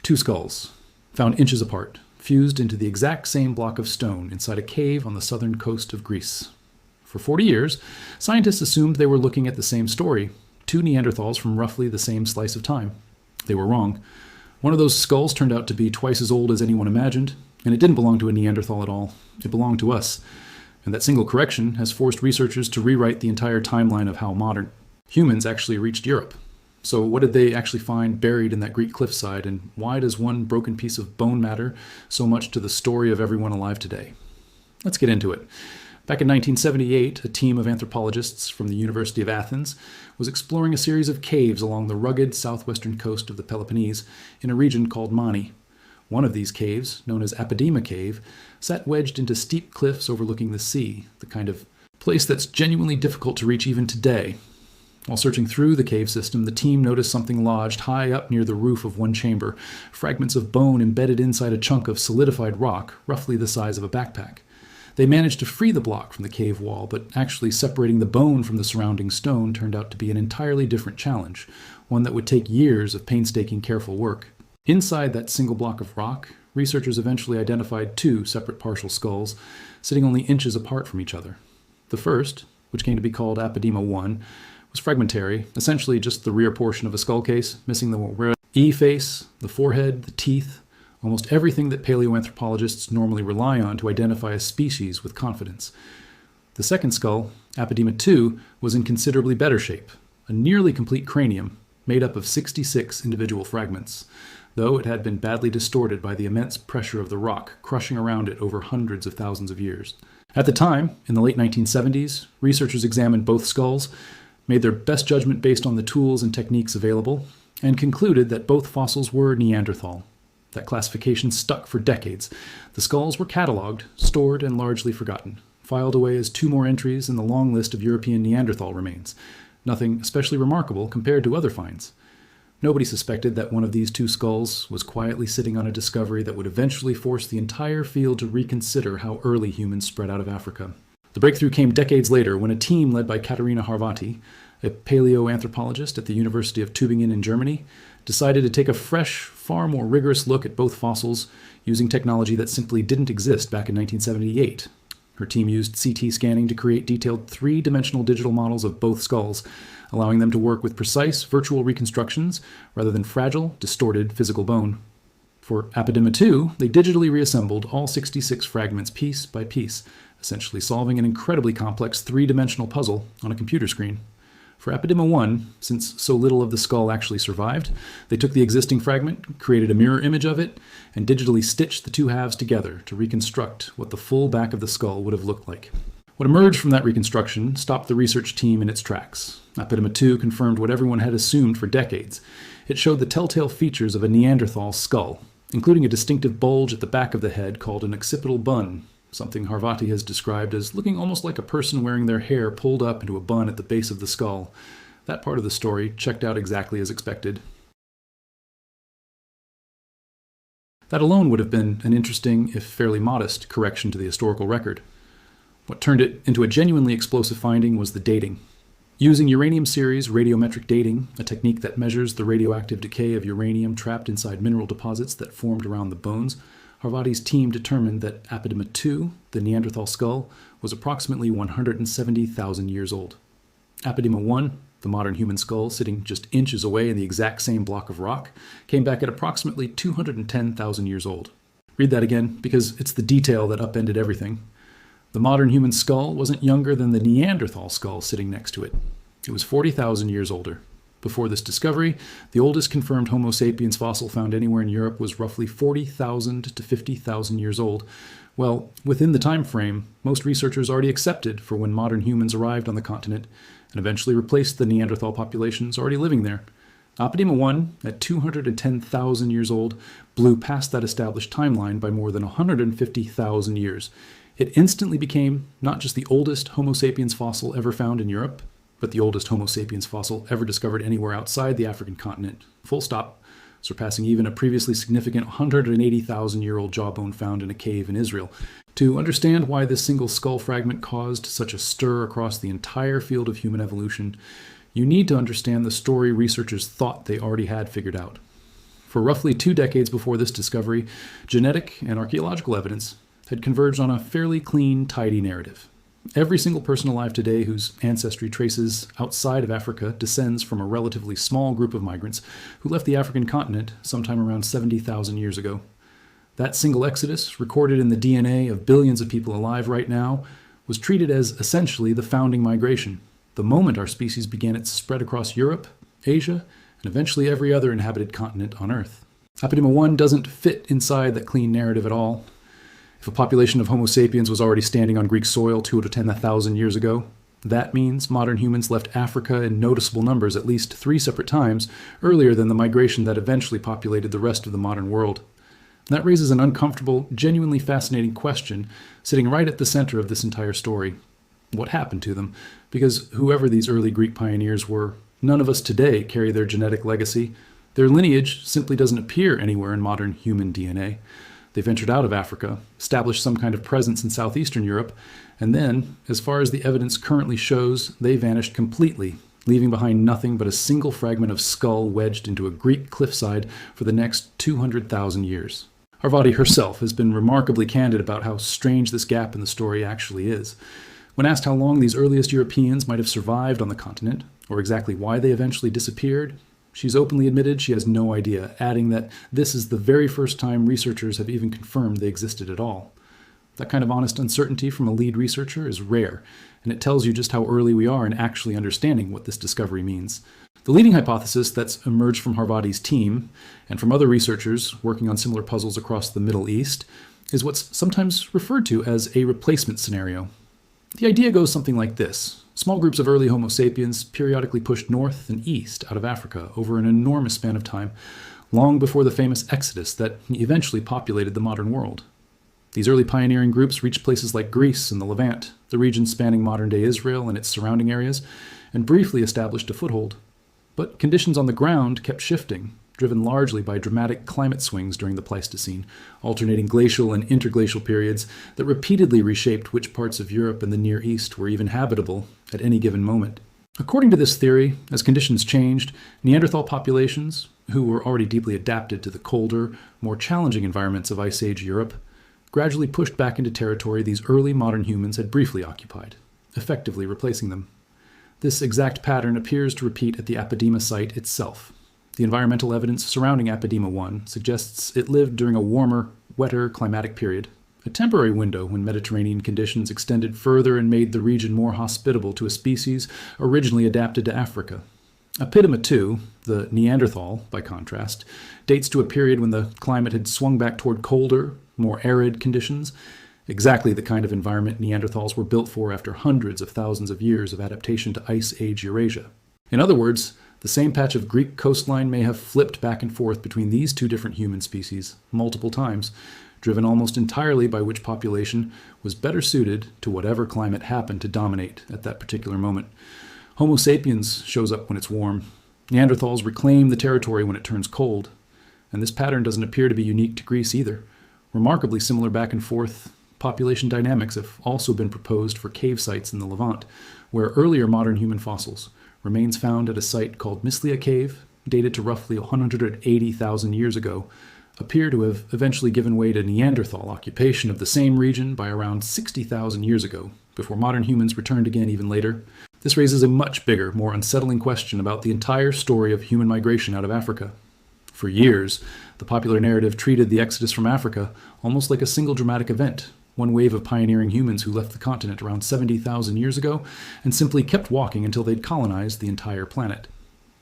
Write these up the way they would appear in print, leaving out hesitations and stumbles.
Two skulls, found inches apart, fused into the exact same block of stone inside a cave on the southern coast of Greece. For 40 years, scientists assumed they were looking at the same story, two Neanderthals from roughly the same slice of time. They were wrong. One of those skulls turned out to be twice as old as anyone imagined, and it didn't belong to a Neanderthal at all. It belonged to us. And that single correction has forced researchers to rewrite the entire timeline of how modern humans actually reached Europe. So what did they actually find buried in that Greek cliffside, and why does one broken piece of bone matter so much to the story of everyone alive today? Let's get into it. Back in 1978, a team of anthropologists from the University of Athens was exploring a series of caves along the rugged southwestern coast of the Peloponnese in a region called Mani. One of these caves, known as Apodema Cave, sat wedged into steep cliffs overlooking the sea, the kind of place that's genuinely difficult to reach even today. While searching through the cave system, the team noticed something lodged high up near the roof of one chamber, fragments of bone embedded inside a chunk of solidified rock, roughly the size of a backpack. They managed to free the block from the cave wall, but actually separating the bone from the surrounding stone turned out to be an entirely different challenge, one that would take years of painstaking, careful work. Inside that single block of rock, researchers eventually identified two separate partial skulls, sitting only inches apart from each other. The first, which came to be called Apodema 1, was fragmentary, essentially just the rear portion of a skull case, missing the E-face, the forehead, the teeth, almost everything that paleoanthropologists normally rely on to identify a species with confidence. The second skull, Apodema 2, was in considerably better shape, a nearly complete cranium made up of 66 individual fragments, though it had been badly distorted by the immense pressure of the rock crushing around it over hundreds of thousands of years. At the time, in the late 1970s, researchers examined both skulls, made their best judgment based on the tools and techniques available, and concluded that both fossils were Neanderthal. That classification stuck for decades. The skulls were catalogued, stored, and largely forgotten, filed away as two more entries in the long list of European Neanderthal remains. Nothing especially remarkable compared to other finds. Nobody suspected that one of these two skulls was quietly sitting on a discovery that would eventually force the entire field to reconsider how early humans spread out of Africa. The breakthrough came decades later when a team led by Katerina Harvati, a paleoanthropologist at the University of Tübingen in Germany, decided to take a fresh, far more rigorous look at both fossils using technology that simply didn't exist back in 1978. Her team used CT scanning to create detailed three-dimensional digital models of both skulls, allowing them to work with precise virtual reconstructions rather than fragile, distorted physical bone. For Apodema 2, they digitally reassembled all 66 fragments piece by piece, essentially solving an incredibly complex three-dimensional puzzle on a computer screen. For Apodema 1, since so little of the skull actually survived, they took the existing fragment, created a mirror image of it, and digitally stitched the two halves together to reconstruct what the full back of the skull would have looked like. What emerged from that reconstruction stopped the research team in its tracks. Apodema 2 confirmed what everyone had assumed for decades. It showed the telltale features of a Neanderthal skull, including a distinctive bulge at the back of the head called an occipital bun, something Harvati has described as looking almost like a person wearing their hair pulled up into a bun at the base of the skull. That part of the story checked out exactly as expected. That alone would have been an interesting, if fairly modest, correction to the historical record. What turned it into a genuinely explosive finding was the dating. Using uranium series radiometric dating, a technique that measures the radioactive decay of uranium trapped inside mineral deposits that formed around the bones, Harvati's team determined that Apodema 2, the Neanderthal skull, was approximately 170,000 years old. Apodema 1, the modern human skull sitting just inches away in the exact same block of rock, came back at approximately 210,000 years old. Read that again, because it's the detail that upended everything. The modern human skull wasn't younger than the Neanderthal skull sitting next to it. It was 40,000 years older. Before this discovery, the oldest confirmed Homo sapiens fossil found anywhere in Europe was roughly 40,000 to 50,000 years old. Well, within the time frame, most researchers already accepted for when modern humans arrived on the continent and eventually replaced the Neanderthal populations already living there. Apodema 1, at 210,000 years old, blew past that established timeline by more than 150,000 years. It instantly became not just the oldest Homo sapiens fossil ever found in Europe, but the oldest Homo sapiens fossil ever discovered anywhere outside the African continent, full stop, surpassing even a previously significant 180,000-year-old jawbone found in a cave in Israel. To understand why this single skull fragment caused such a stir across the entire field of human evolution, you need to understand the story researchers thought they already had figured out. For roughly 2 decades before this discovery, genetic and archaeological evidence had converged on a fairly clean, tidy narrative. Every single person alive today whose ancestry traces outside of Africa descends from a relatively small group of migrants who left the African continent sometime around 70,000 years ago. That single exodus, recorded in the DNA of billions of people alive right now, was treated as essentially the founding migration, the moment our species began its spread across Europe, Asia, and eventually every other inhabited continent on Earth. Apodema 1 doesn't fit inside that clean narrative at all. If a population of Homo sapiens was already standing on Greek soil 2 to 10,000 years ago, that means modern humans left Africa in noticeable numbers at least 3 separate times earlier than the migration that eventually populated the rest of the modern world. And that raises an uncomfortable, genuinely fascinating question sitting right at the center of this entire story. What happened to them? Because whoever these early Greek pioneers were, none of us today carry their genetic legacy. Their lineage simply doesn't appear anywhere in modern human DNA. They ventured out of Africa, established some kind of presence in southeastern Europe, and then, as far as the evidence currently shows, they vanished completely, leaving behind nothing but a single fragment of skull wedged into a Greek cliffside for the next 200,000 years. Arvadi herself has been remarkably candid about how strange this gap in the story actually is. When asked how long these earliest Europeans might have survived on the continent, or exactly why they eventually disappeared, she's openly admitted she has no idea, adding that this is the very first time researchers have even confirmed they existed at all. That kind of honest uncertainty from a lead researcher is rare, and it tells you just how early we are in actually understanding what this discovery means. The leading hypothesis that's emerged from Harvadi's team, and from other researchers working on similar puzzles across the Middle East, is what's sometimes referred to as a replacement scenario. The idea goes something like this. Small groups of early Homo sapiens periodically pushed north and east out of Africa over an enormous span of time, long before the famous exodus that eventually populated the modern world. These early pioneering groups reached places like Greece and the Levant, the region spanning modern-day Israel and its surrounding areas, and briefly established a foothold. But conditions on the ground kept shifting, driven largely by dramatic climate swings during the Pleistocene, alternating glacial and interglacial periods that repeatedly reshaped which parts of Europe and the Near East were even habitable at any given moment. According to this theory, as conditions changed, Neanderthal populations, who were already deeply adapted to the colder, more challenging environments of Ice Age Europe, gradually pushed back into territory these early modern humans had briefly occupied, effectively replacing them. This exact pattern appears to repeat at the Apodema site itself. The environmental evidence surrounding Apodema 1 suggests it lived during a warmer, wetter climatic period, a temporary window when Mediterranean conditions extended further and made the region more hospitable to a species originally adapted to Africa. Apodema 2, the Neanderthal, by contrast, dates to a period when the climate had swung back toward colder, more arid conditions, exactly the kind of environment Neanderthals were built for after hundreds of thousands of years of adaptation to Ice Age Eurasia. In other words, the same patch of Greek coastline may have flipped back and forth between these two different human species multiple times, driven almost entirely by which population was better suited to whatever climate happened to dominate at that particular moment. Homo sapiens shows up when it's warm. Neanderthals reclaim the territory when it turns cold. And this pattern doesn't appear to be unique to Greece either. Remarkably similar back and forth population dynamics have also been proposed for cave sites in the Levant, where earlier modern human fossils, remains found at a site called Mislia Cave, dated to roughly 180,000 years ago, appear to have eventually given way to Neanderthal occupation of the same region by around 60,000 years ago, before modern humans returned again even later. This raises a much bigger, more unsettling question about the entire story of human migration out of Africa. For years, the popular narrative treated the exodus from Africa almost like a single dramatic event, one wave of pioneering humans who left the continent around 70,000 years ago and simply kept walking until they'd colonized the entire planet.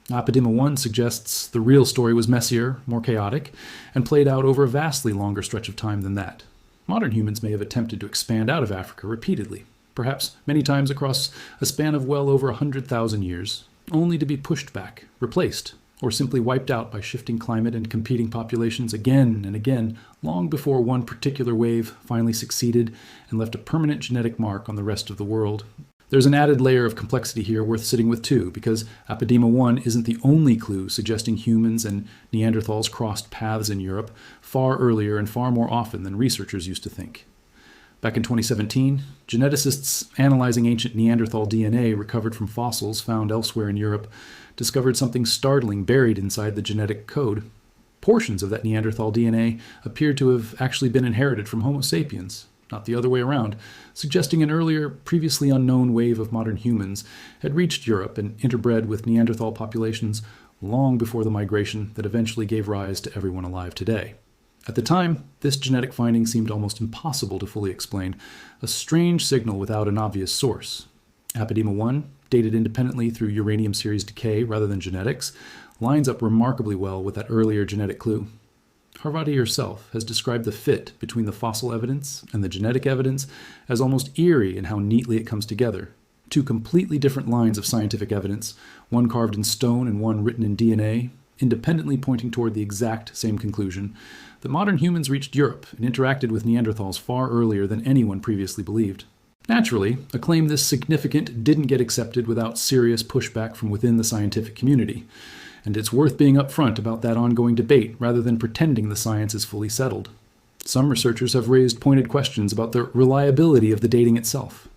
Apodema 1 suggests the real story was messier, more chaotic, and played out over a vastly longer stretch of time than that. Modern humans may have attempted to expand out of Africa repeatedly, perhaps many times across a span of well over 100,000 years, only to be pushed back, replaced, or simply wiped out by shifting climate and competing populations again and again, long before one particular wave finally succeeded and left a permanent genetic mark on the rest of the world. There's an added layer of complexity here worth sitting with too, because Apodema 1 isn't the only clue suggesting humans and Neanderthals crossed paths in Europe far earlier and far more often than researchers used to think. Back in 2017, geneticists analyzing ancient Neanderthal DNA recovered from fossils found elsewhere in Europe discovered something startling buried inside the genetic code. Portions of that Neanderthal DNA appear to have actually been inherited from Homo sapiens, not the other way around, suggesting an earlier, previously unknown wave of modern humans had reached Europe and interbred with Neanderthal populations long before the migration that eventually gave rise to everyone alive today. At the time, this genetic finding seemed almost impossible to fully explain, a strange signal without an obvious source. Apodema 1, dated independently through uranium series decay rather than genetics, lines up remarkably well with that earlier genetic clue. Harvati herself has described the fit between the fossil evidence and the genetic evidence as almost eerie in how neatly it comes together. Two completely different lines of scientific evidence, one carved in stone and one written in DNA, independently pointing toward the exact same conclusion, that modern humans reached Europe and interacted with Neanderthals far earlier than anyone previously believed. Naturally, a claim this significant didn't get accepted without serious pushback from within the scientific community, and it's worth being upfront about that ongoing debate rather than pretending the science is fully settled. Some researchers have raised pointed questions about the reliability of the dating itself.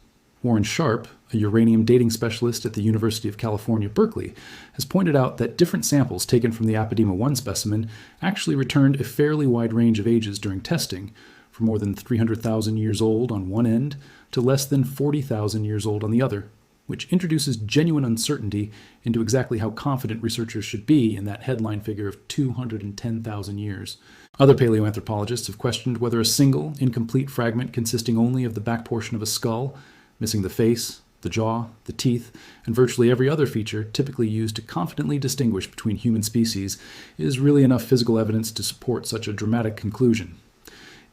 Warren Sharp, a uranium dating specialist at the University of California, Berkeley, has pointed out that different samples taken from the Apodema 1 specimen actually returned a fairly wide range of ages during testing, from more than 300,000 years old on one end to less than 40,000 years old on the other, which introduces genuine uncertainty into exactly how confident researchers should be in that headline figure of 210,000 years. Other paleoanthropologists have questioned whether a single, incomplete fragment consisting only of the back portion of a skull, missing the face, the jaw, the teeth, and virtually every other feature typically used to confidently distinguish between human species, is really enough physical evidence to support such a dramatic conclusion.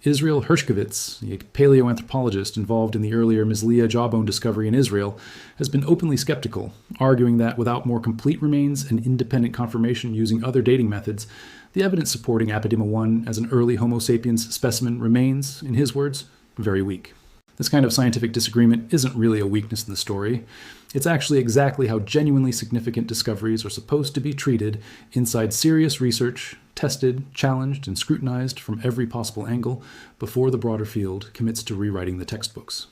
Israel Hershkovitz, a paleoanthropologist involved in the earlier Mislia jawbone discovery in Israel, has been openly skeptical, arguing that without more complete remains and independent confirmation using other dating methods, the evidence supporting Apodema 1 as an early Homo sapiens specimen remains, in his words, very weak. This kind of scientific disagreement isn't really a weakness in the story. It's actually exactly how genuinely significant discoveries are supposed to be treated inside serious research, tested, challenged, and scrutinized from every possible angle before the broader field commits to rewriting the textbooks.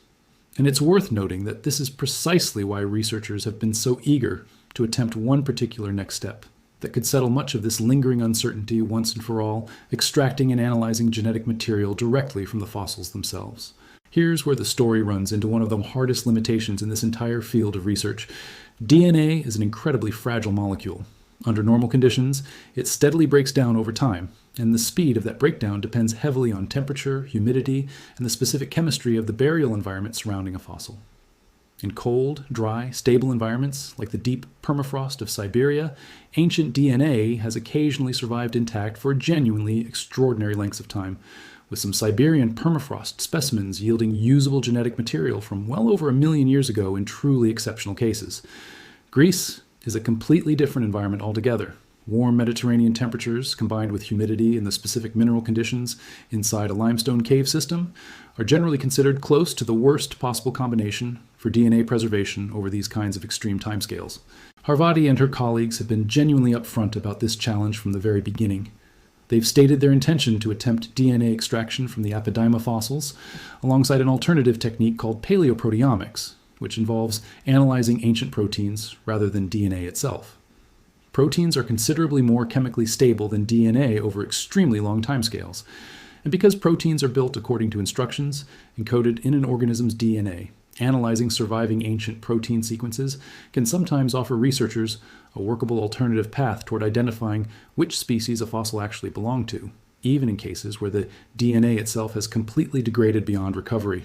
And it's worth noting that this is precisely why researchers have been so eager to attempt one particular next step that could settle much of this lingering uncertainty once and for all, extracting and analyzing genetic material directly from the fossils themselves. Here's where the story runs into one of the hardest limitations in this entire field of research. DNA is an incredibly fragile molecule. Under normal conditions, it steadily breaks down over time, and the speed of that breakdown depends heavily on temperature, humidity, and the specific chemistry of the burial environment surrounding a fossil. In cold, dry, stable environments, like the deep permafrost of Siberia, ancient DNA has occasionally survived intact for genuinely extraordinary lengths of time, with some Siberian permafrost specimens yielding usable genetic material from well over 1 million years ago in truly exceptional cases. Greece is a completely different environment altogether. Warm Mediterranean temperatures combined with humidity and the specific mineral conditions inside a limestone cave system are generally considered close to the worst possible combination for DNA preservation over these kinds of extreme timescales. Harvati and her colleagues have been genuinely upfront about this challenge from the very beginning. They've stated their intention to attempt DNA extraction from the Apodema fossils alongside an alternative technique called paleoproteomics, which involves analyzing ancient proteins rather than DNA itself. Proteins are considerably more chemically stable than DNA over extremely long timescales, and because proteins are built according to instructions encoded in an organism's DNA, analyzing surviving ancient protein sequences can sometimes offer researchers a workable alternative path toward identifying which species a fossil actually belonged to, even in cases where the DNA itself has completely degraded beyond recovery.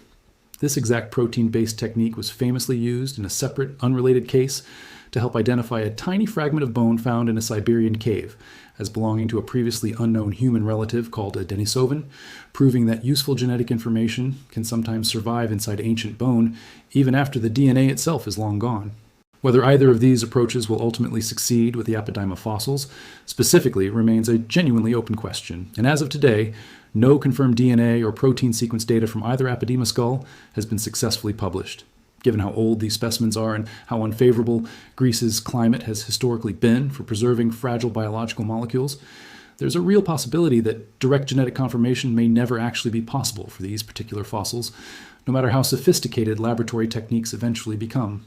This exact protein-based technique was famously used in a separate, unrelated case to help identify a tiny fragment of bone found in a Siberian cave as belonging to a previously unknown human relative called a Denisovan, proving that useful genetic information can sometimes survive inside ancient bone even after the DNA itself is long gone. Whether either of these approaches will ultimately succeed with the Apodema fossils specifically remains a genuinely open question, and as of today, no confirmed DNA or protein sequence data from either Apodema skull has been successfully published. Given how old these specimens are and how unfavorable Greece's climate has historically been for preserving fragile biological molecules, there's a real possibility that direct genetic confirmation may never actually be possible for these particular fossils, no matter how sophisticated laboratory techniques eventually become.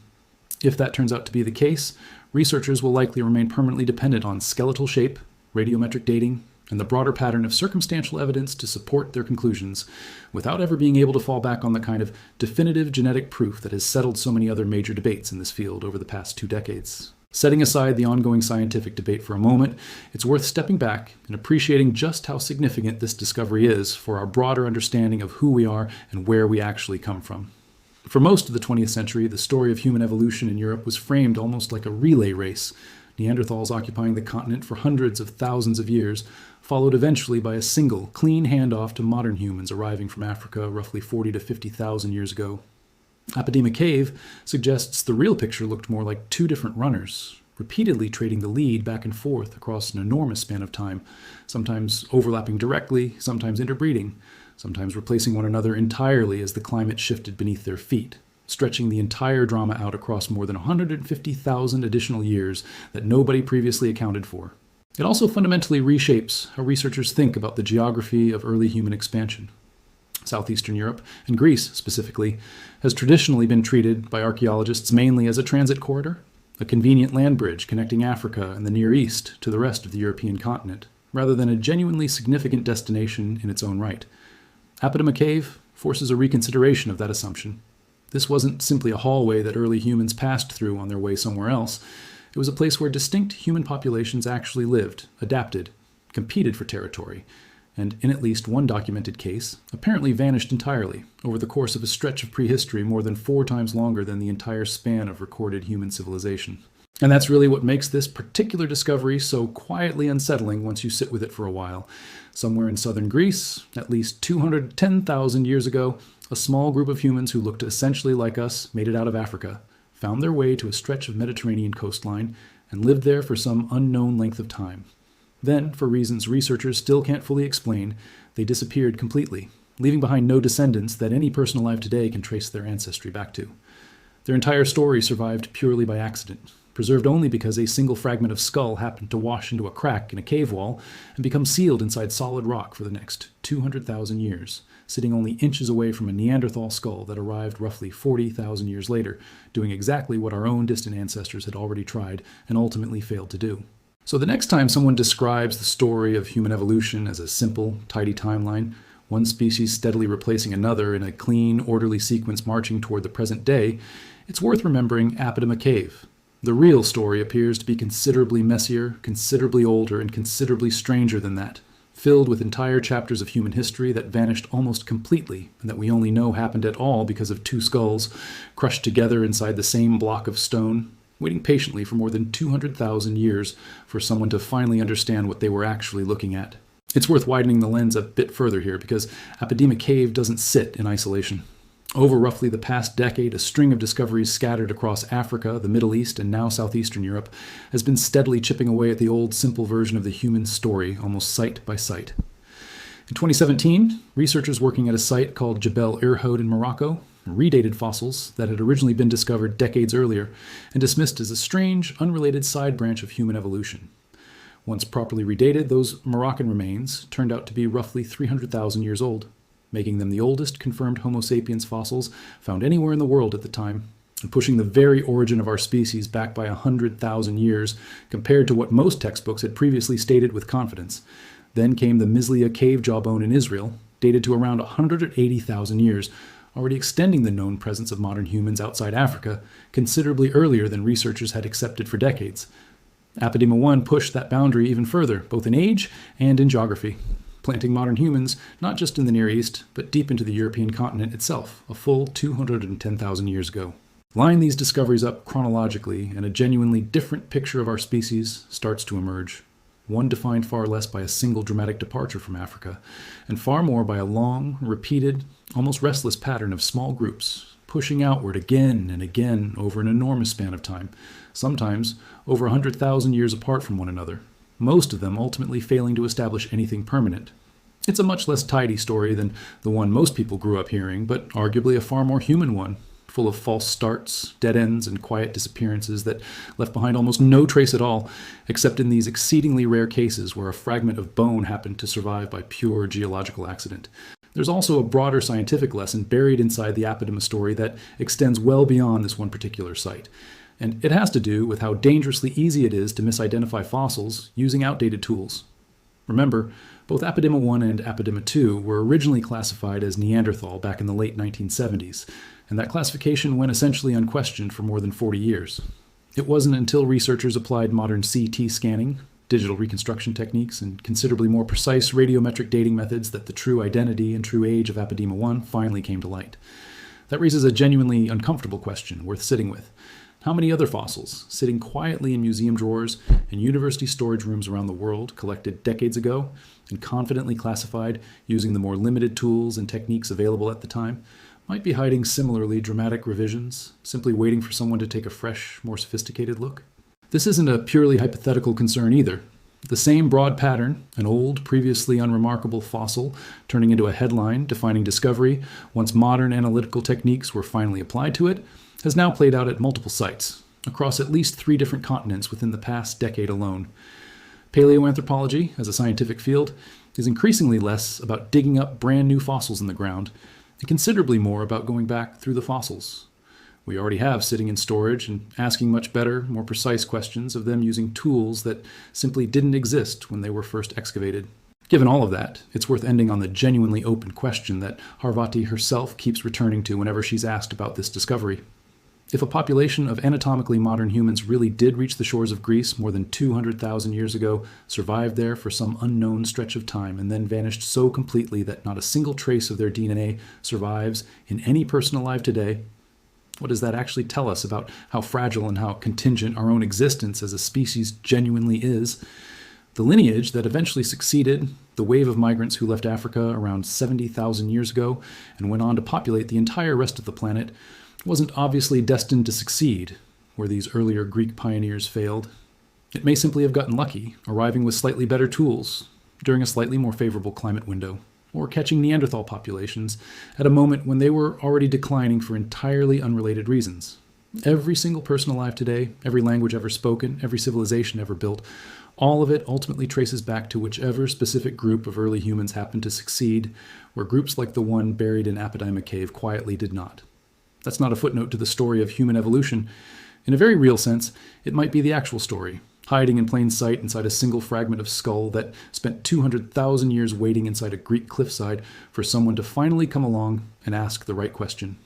If that turns out to be the case, researchers will likely remain permanently dependent on skeletal shape, radiometric dating, and the broader pattern of circumstantial evidence to support their conclusions, without ever being able to fall back on the kind of definitive genetic proof that has settled so many other major debates in this field over the past 2 decades. Setting aside the ongoing scientific debate for a moment, it's worth stepping back and appreciating just how significant this discovery is for our broader understanding of who we are and where we actually come from. For most of the 20th century, the story of human evolution in Europe was framed almost like a relay race. Neanderthals occupying the continent for hundreds of thousands of years, followed eventually by a single, clean handoff to modern humans arriving from Africa roughly 40 to 50,000 years ago. Apodema Cave suggests the real picture looked more like 2 different runners, repeatedly trading the lead back and forth across an enormous span of time, sometimes overlapping directly, sometimes interbreeding, sometimes replacing one another entirely as the climate shifted beneath their feet, stretching the entire drama out across more than 150,000 additional years that nobody previously accounted for. It also fundamentally reshapes how researchers think about the geography of early human expansion. Southeastern Europe, and Greece specifically, has traditionally been treated by archaeologists mainly as a transit corridor, a convenient land bridge connecting Africa and the Near East to the rest of the European continent, rather than a genuinely significant destination in its own right. Apodema Cave forces a reconsideration of that assumption. This wasn't simply a hallway that early humans passed through on their way somewhere else. It was a place where distinct human populations actually lived, adapted, competed for territory, and in at least one documented case, apparently vanished entirely over the course of a stretch of prehistory more than 4 times longer than the entire span of recorded human civilization. And that's really what makes this particular discovery so quietly unsettling once you sit with it for a while. Somewhere in southern Greece, at least 210,000 years ago, a small group of humans who looked essentially like us made it out of Africa, found their way to a stretch of Mediterranean coastline, and lived there for some unknown length of time. Then, for reasons researchers still can't fully explain, they disappeared completely, leaving behind no descendants that any person alive today can trace their ancestry back to. Their entire story survived purely by accident, preserved only because a single fragment of skull happened to wash into a crack in a cave wall and become sealed inside solid rock for the next 200,000 years, sitting only inches away from a Neanderthal skull that arrived roughly 40,000 years later, doing exactly what our own distant ancestors had already tried and ultimately failed to do. So the next time someone describes the story of human evolution as a simple, tidy timeline, one species steadily replacing another in a clean, orderly sequence marching toward the present day, it's worth remembering Apodema Cave. The real story appears to be considerably messier, considerably older, and considerably stranger than that, filled with entire chapters of human history that vanished almost completely and that we only know happened at all because of 2 skulls crushed together inside the same block of stone, waiting patiently for more than 200,000 years for someone to finally understand what they were actually looking at. It's worth widening the lens a bit further here because Apodema Cave doesn't sit in isolation. Over roughly the past decade, a string of discoveries scattered across Africa, the Middle East, and now southeastern Europe has been steadily chipping away at the old simple version of the human story, almost site by site. In 2017, researchers working at a site called Jebel Irhoud in Morocco redated fossils that had originally been discovered decades earlier and dismissed as a strange, unrelated side branch of human evolution. Once properly redated, those Moroccan remains turned out to be roughly 300,000 years old, making them the oldest confirmed Homo sapiens fossils found anywhere in the world at the time, and pushing the very origin of our species back by 100,000 years compared to what most textbooks had previously stated with confidence. Then came the Mislia cave jawbone in Israel, dated to around 180,000 years, already extending the known presence of modern humans outside Africa considerably earlier than researchers had accepted for decades. Apodema 1 pushed that boundary even further, both in age and in geography, planting modern humans not just in the Near East, but deep into the European continent itself, a full 210,000 years ago. Line these discoveries up chronologically, and a genuinely different picture of our species starts to emerge. One defined far less by a single dramatic departure from Africa, and far more by a long, repeated, almost restless pattern of small groups, pushing outward again and again over an enormous span of time, sometimes over 100,000 years apart from one another, most of them ultimately failing to establish anything permanent. It's a much less tidy story than the one most people grew up hearing, but arguably a far more human one, full of false starts, dead ends, and quiet disappearances that left behind almost no trace at all, except in these exceedingly rare cases where a fragment of bone happened to survive by pure geological accident. There's also a broader scientific lesson buried inside the Apodema story that extends well beyond this one particular site. And it has to do with how dangerously easy it is to misidentify fossils using outdated tools. Remember, both Apodima 1 and Apodima 2 were originally classified as Neanderthal back in the late 1970s, and that classification went essentially unquestioned for more than 40 years. It wasn't until researchers applied modern CT scanning, digital reconstruction techniques, and considerably more precise radiometric dating methods that the true identity and true age of Apodima 1 finally came to light. That raises a genuinely uncomfortable question worth sitting with. How many other fossils, sitting quietly in museum drawers and university storage rooms around the world, collected decades ago and confidently classified using the more limited tools and techniques available at the time, might be hiding similarly dramatic revisions, simply waiting for someone to take a fresh, more sophisticated look? This isn't a purely hypothetical concern either. The same broad pattern, an old, previously unremarkable fossil turning into a headline defining discovery once modern analytical techniques were finally applied to it, has now played out at multiple sites, across at least 3 different continents within the past decade alone. Paleoanthropology, as a scientific field, is increasingly less about digging up brand new fossils in the ground, and considerably more about going back through the fossils. We already have sitting in storage and asking much better, more precise questions of them using tools that simply didn't exist when they were first excavated. Given all of that, it's worth ending on the genuinely open question that Harvati herself keeps returning to whenever she's asked about this discovery. If a population of anatomically modern humans really did reach the shores of Greece more than 200,000 years ago, survived there for some unknown stretch of time, and then vanished so completely that not a single trace of their DNA survives in any person alive today, what does that actually tell us about how fragile and how contingent our own existence as a species genuinely is? The lineage that eventually succeeded the wave of migrants who left Africa around 70,000 years ago and went on to populate the entire rest of the planet wasn't obviously destined to succeed where these earlier Greek pioneers failed. It may simply have gotten lucky, arriving with slightly better tools during a slightly more favorable climate window, or catching Neanderthal populations at a moment when they were already declining for entirely unrelated reasons. Every single person alive today, every language ever spoken, every civilization ever built, all of it ultimately traces back to whichever specific group of early humans happened to succeed, where groups like the one buried in Apodima Cave quietly did not. That's not a footnote to the story of human evolution. In a very real sense, it might be the actual story, hiding in plain sight inside a single fragment of skull that spent 200,000 years waiting inside a Greek cliffside for someone to finally come along and ask the right question.